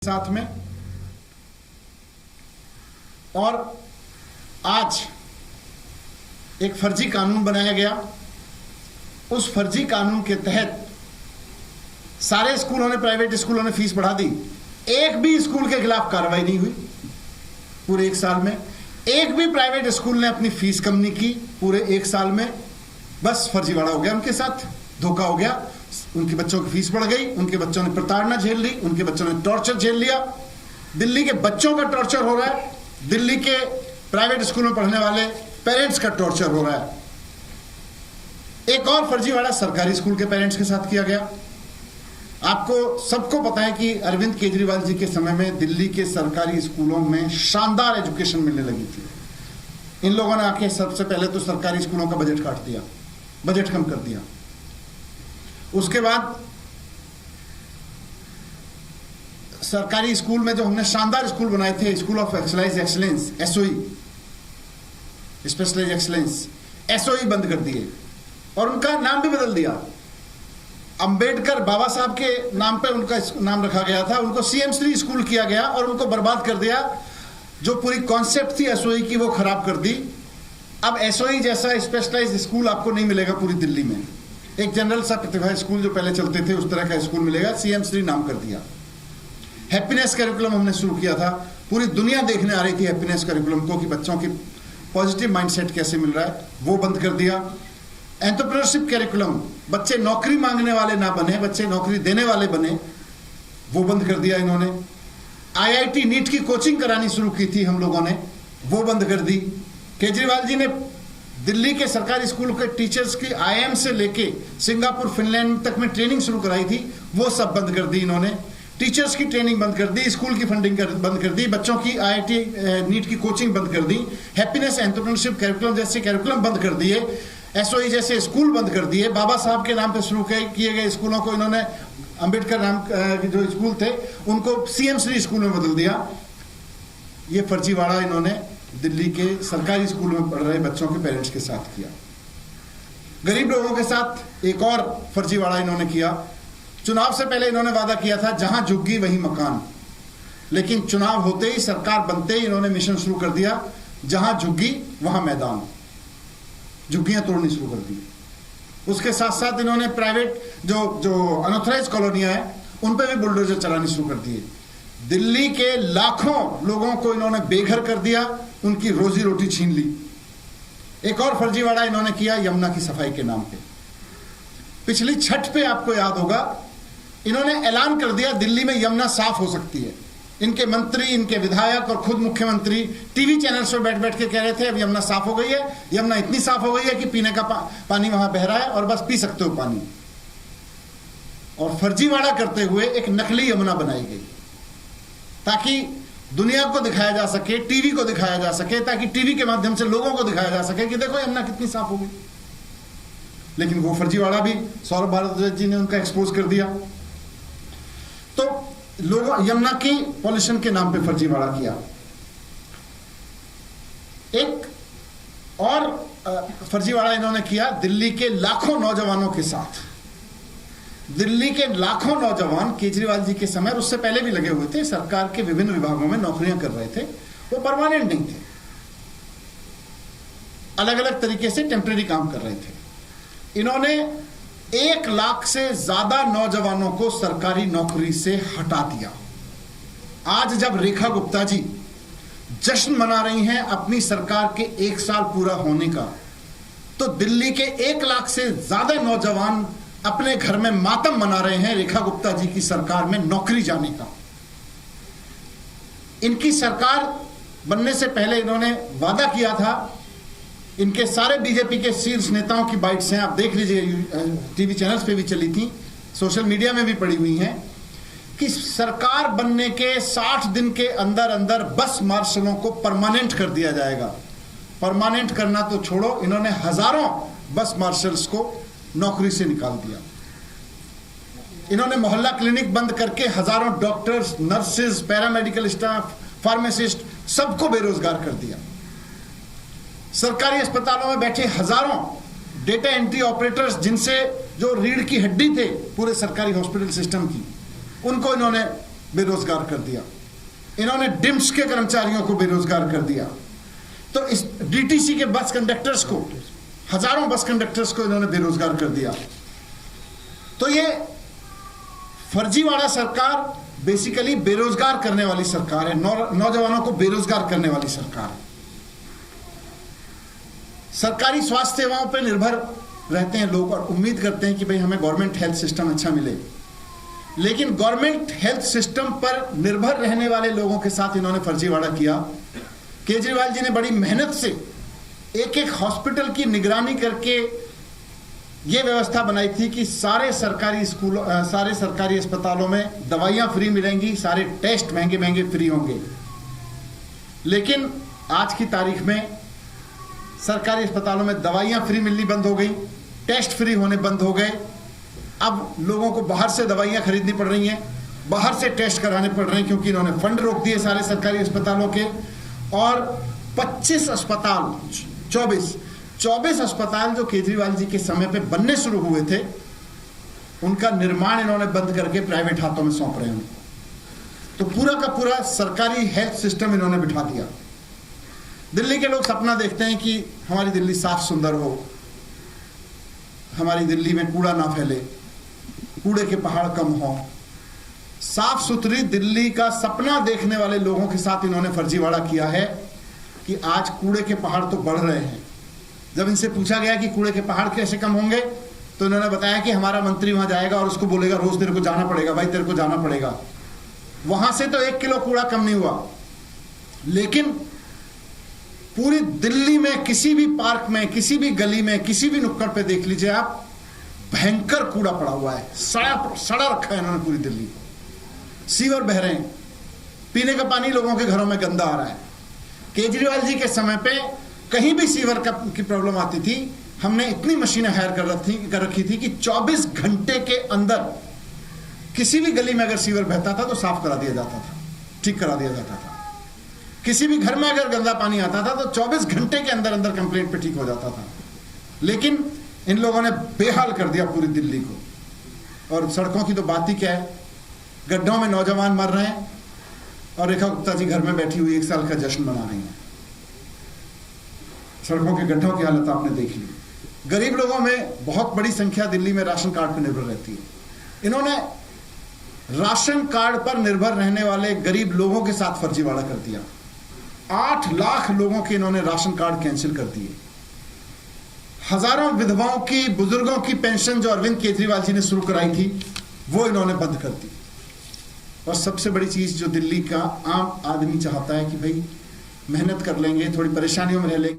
साथ में। और आज एक फर्जी कानून बनाया गया। उस फर्जी कानून के तहत सारे स्कूलों ने, प्राइवेट स्कूलों ने फीस बढ़ा दी। एक भी स्कूल के खिलाफ कार्रवाई नहीं हुई पूरे एक साल में। एक भी प्राइवेट स्कूल ने अपनी फीस कम नहीं की पूरे एक साल में। बस फर्जीवाड़ा हो गया, उनके साथ धोखा हो गया। उनके बच्चों की फीस बढ़ गई, उनके बच्चों ने प्रताड़ना झेल ली, उनके बच्चों ने टॉर्चर झेल लिया। दिल्ली के बच्चों का टॉर्चर हो रहा है, दिल्ली के प्राइवेट स्कूलों में पढ़ने वाले पेरेंट्स का टॉर्चर हो रहा है। एक और फर्जीवाड़ा सरकारी स्कूल के पेरेंट्स के साथ किया गया। आपको सबको पता है कि अरविंद केजरीवाल जी के समय में दिल्ली के सरकारी स्कूलों में शानदार एजुकेशन मिलने लगी थी। इन लोगों ने आके सबसे पहले तो सरकारी स्कूलों का बजट काट दिया, बजट कम कर दिया। उसके बाद सरकारी स्कूल में जो हमने शानदार स्कूल बनाए थे, school of excellence, SOE, specialise excellence, SOE बंद कर दिए और उनका नाम भी बदल दिया। अंबेडकर बाबा साहब के नाम पे उनका नाम रखा गया था, उनको सीएम श्री स्कूल किया गया और उनको बर्बाद कर दिया। जो पूरी कॉन्सेप्ट थी एसओई की वो खराब कर दी। अब एसओई जैसा स्पेशलाइज स्कूल आपको नहीं मिलेगा पूरी दिल्ली में। एक जनरल सा प्रतिभा स्कूल जो पहले चलते थे उस तरह का स्कूल मिलेगा, सीएम श्री नाम कर दिया। हैप्पीनेस करिकुलम हमने शुरू किया था, पूरी दुनिया देखने आ रही थी हैप्पीनेस करिकुलम को कि बच्चों की पॉजिटिव माइंडसेट कैसे मिल रहा है, वो बंद कर दिया। एंटरप्रेन्योरशिप करिकुलम, बच्चे नौकरी मांगने वाले ना बने, बच्चे नौकरी देने वाले बने, वो बंद कर दिया इन्होंने। आईआईटी नीट की कोचिंग करानी शुरू की थी हम लोगों ने, वो बंद कर दी। केजरीवाल जी ने दिल्ली के सरकारी स्कूल के टीचर्स की आईआईएम से लेके सिंगापुर, फिनलैंड तक में ट्रेनिंग शुरू कराई थी, वो सब बंद कर दी इन्होंने। टीचर्स की ट्रेनिंग बंद कर दी, स्कूल की फंडिंग बंद कर दी, बच्चों की आईआईटी नीट की कोचिंग बंद कर दी, हैप्पीनेस एंटरप्रेन्योरशिप करिकुलम जैसे करिकुलम बंद कर दिए, एसओई जैसे स्कूल बंद कर दिए। बाबा साहब के नाम पे शुरू किए गए स्कूलों को इन्होंने, अंबेडकर नाम के जो स्कूल थे उनको सीएम श्री स्कूल में बदल दिया। ये फर्जीवाड़ा इन्होंने दिल्ली के सरकारी स्कूल में पढ़ रहे बच्चों के पेरेंट्स के साथ किया। गरीब लोगों के साथ एक और फर्जीवाड़ा इन्होंने किया। चुनाव से पहले इन्होंने वादा किया था जहां झुग्गी वहीं मकान, लेकिन चुनाव होते ही, सरकार बनते ही इन्होंने मिशन शुरू कर दिया जहां झुग्गी वहां मैदान, झुग्गियां तोड़नी शुरू कर दी। उसके साथ साथ इन्होंने प्राइवेट जो अनऑथराइज कॉलोनियां हैं उन पर भी बुलडोजर चलाने शुरू कर दिए। दिल्ली के लाखों लोगों को इन्होंने बेघर कर दिया, उनकी रोजी रोटी छीन ली। एक और फर्जीवाड़ा इन्होंने किया यमुना की सफाई के नाम पे। पिछली छठ पे आपको याद होगा, इन्होंने ऐलान कर दिया दिल्ली में यमुना साफ हो सकती है। इनके मंत्री, इनके विधायक और खुद मुख्यमंत्री टीवी चैनल्स पर बैठ बैठ के कह रहे थे अब यमुना साफ हो गई है, यमुना इतनी साफ हो गई है कि पीने का पानी वहां बह रहा है और बस पी सकते हो पानी। और फर्जीवाड़ा करते हुए एक नकली यमुना बनाई गई ताकि दुनिया को दिखाया जा सके, टीवी को दिखाया जा सके, ताकि टीवी के माध्यम से लोगों को दिखाया जा सके कि देखो यमुना कितनी साफ हो गई। लेकिन वो फर्जीवाड़ा भी सौरभ भारद्वाज जी ने उनका एक्सपोज कर दिया। तो लोगों यमुना की पॉल्यूशन के नाम पे फर्जीवाड़ा किया। एक और फर्जीवाड़ा इन्होंने किया दिल्ली के लाखों नौजवानों के साथ। दिल्ली के लाखों नौजवान केजरीवाल जी के समय, उससे पहले भी लगे हुए थे, सरकार के विभिन्न विभागों में नौकरियां कर रहे थे, वो परमानेंट नहीं थे, अलग अलग तरीके से टेम्परेरी काम कर रहे थे। इन्होंने 1 लाख से ज्यादा नौजवानों को सरकारी नौकरी से हटा दिया। आज जब रेखा गुप्ता जी जश्न मना रही हैं अपनी सरकार के 1 साल पूरा होने का, तो दिल्ली के 1 लाख से ज्यादा नौजवान अपने घर में मातम मना रहे हैं रेखा गुप्ता जी की सरकार में नौकरी जाने का। इनकी सरकार बनने से पहले इन्होंने वादा किया था, इनके सारे बीजेपी के शीर्ष नेताओं की बाइट्स हैं, आप देख लीजिए, टीवी चैनल्स पे भी चली थी, सोशल मीडिया में भी पड़ी हुई हैं, कि सरकार बनने के 60 दिन के अंदर अंदर बस मार्शलों को परमानेंट कर दिया जाएगा। परमानेंट करना तो छोड़ो, इन्होंने हजारों बस मार्शल्स को नौकरी से निकाल दिया। इन्होंने मोहल्ला क्लिनिक बंद करके हजारों doctors, nurses, paramedical staff, pharmacist सबको बेरोजगार कर दिया। सरकारी अस्पतालों में बैठे हजारों डेटा एंट्री ऑपरेटर्स, जिनसे जो रीढ़ की हड्डी थे पूरे सरकारी हॉस्पिटल सिस्टम की, उनको इन्होंने बेरोजगार कर दिया, इन्होंने डिम्स के कर्मचारियों को बेरोजगार कर दिया, तो इस डीटीसी के बस कंडक्टर्स को, हजारों बस कंडक्टर्स को इन्होंने बेरोजगार कर दिया। तो ये फर्जीवाड़ा सरकार बेसिकली बेरोजगार करने वाली सरकार है, नौजवानों को बेरोजगार करने वाली सरकार है। सरकारी स्वास्थ्य सेवाओं पर निर्भर रहते हैं लोग और उम्मीद करते हैं कि भाई हमें गवर्नमेंट हेल्थ सिस्टम अच्छा मिले, लेकिन गवर्नमेंट हेल्थ सिस्टम पर निर्भर रहने वाले लोगों के साथ इन्होंने फर्जीवाड़ा किया। केजरीवाल जी ने बड़ी मेहनत से एक एक हॉस्पिटल की निगरानी करके ये व्यवस्था बनाई थी कि सारे सरकारी स्कूलों, सारे सरकारी अस्पतालों में दवाइयां फ्री मिलेंगी, सारे टेस्ट महंगे महंगे फ्री होंगे। लेकिन आज की तारीख में सरकारी अस्पतालों में दवाइयां फ्री मिलनी बंद हो गई, टेस्ट फ्री होने बंद हो गए। अब लोगों को बाहर से दवाइयां खरीदनी पड़ रही हैं, बाहर से टेस्ट कराने पड़ रहे हैं, क्योंकि इन्होंने फंड रोक दिए सारे सरकारी अस्पतालों के। और 25 अस्पताल, 24 अस्पताल जो केजरीवाल जी के समय पे बनने शुरू हुए थे, उनका निर्माण इन्होंने बंद करके प्राइवेट हाथों में सौंप रहे हैं उनको। तो पूरा का पूरा सरकारी हेल्थ सिस्टम इन्होंने बिठा दिया। दिल्ली के लोग सपना देखते हैं कि हमारी दिल्ली साफ सुंदर हो, हमारी दिल्ली में कूड़ा ना फैले, कूड़े के पहाड़ कम हो। साफ सुथरी दिल्ली का सपना देखने वाले लोगों के साथ इन्होंने फर्जीवाड़ा किया है कि आज कूड़े के पहाड़ तो बढ़ रहे हैं। जब इनसे पूछा गया कि कूड़े के पहाड़ कैसे कम होंगे, तो इन्होंने बताया कि हमारा मंत्री वहां जाएगा और उसको बोलेगा रोज तेरे को जाना पड़ेगा, भाई तेरे को जाना पड़ेगा। वहां से तो 1 किलो कूड़ा कम नहीं हुआ, लेकिन पूरी दिल्ली में किसी भी पार्क में, किसी भी गली में, किसी भी नुक्कड़ पे देख लीजिए आप, भयंकर कूड़ा पड़ा हुआ है, सड़ा रखा है इन्होंने पूरी दिल्ली को। सीवर बह रहे हैं, पीने का पानी लोगों के घरों में गंदा आ रहा है। केजरीवाल जी के समय पे कहीं भी सीवर की प्रॉब्लम आती थी, हमने इतनी मशीनें हायर कर रखी थी कि 24 घंटे के अंदर किसी भी गली में अगर सीवर बहता था तो साफ करा दिया जाता था, ठीक करा दिया जाता था। किसी भी घर में अगर गंदा पानी आता था तो 24 घंटे के अंदर अंदर कंप्लेंट पे ठीक हो जाता था। लेकिन इन लोगों ने बेहाल कर दिया पूरी दिल्ली को। और सड़कों की तो बात ही क्या है, गड्ढों में नौजवान मर रहे हैं और रेखा गुप्ता जी घर में बैठी हुई 1 साल का जश्न मना रही हैं। सड़कों के गड्ढों की हालत आपने देख ली। गरीब लोगों में बहुत बड़ी संख्या दिल्ली में राशन कार्ड पर निर्भर रहती है। इन्होंने राशन कार्ड पर निर्भर रहने वाले गरीब लोगों के साथ फर्जीवाड़ा कर दिया। 8 लाख लोगों के इन्होंने राशन कार्ड कैंसिल कर दिए। हजारों विधवाओं की, बुजुर्गों की पेंशन जो अरविंद केजरीवाल जी ने शुरू कराई थी, वो इन्होंने बंद कर दी। और सबसे बड़ी चीज जो दिल्ली का आम आदमी चाहता है कि भाई मेहनत कर लेंगे, थोड़ी परेशानियों में रह लेंगे,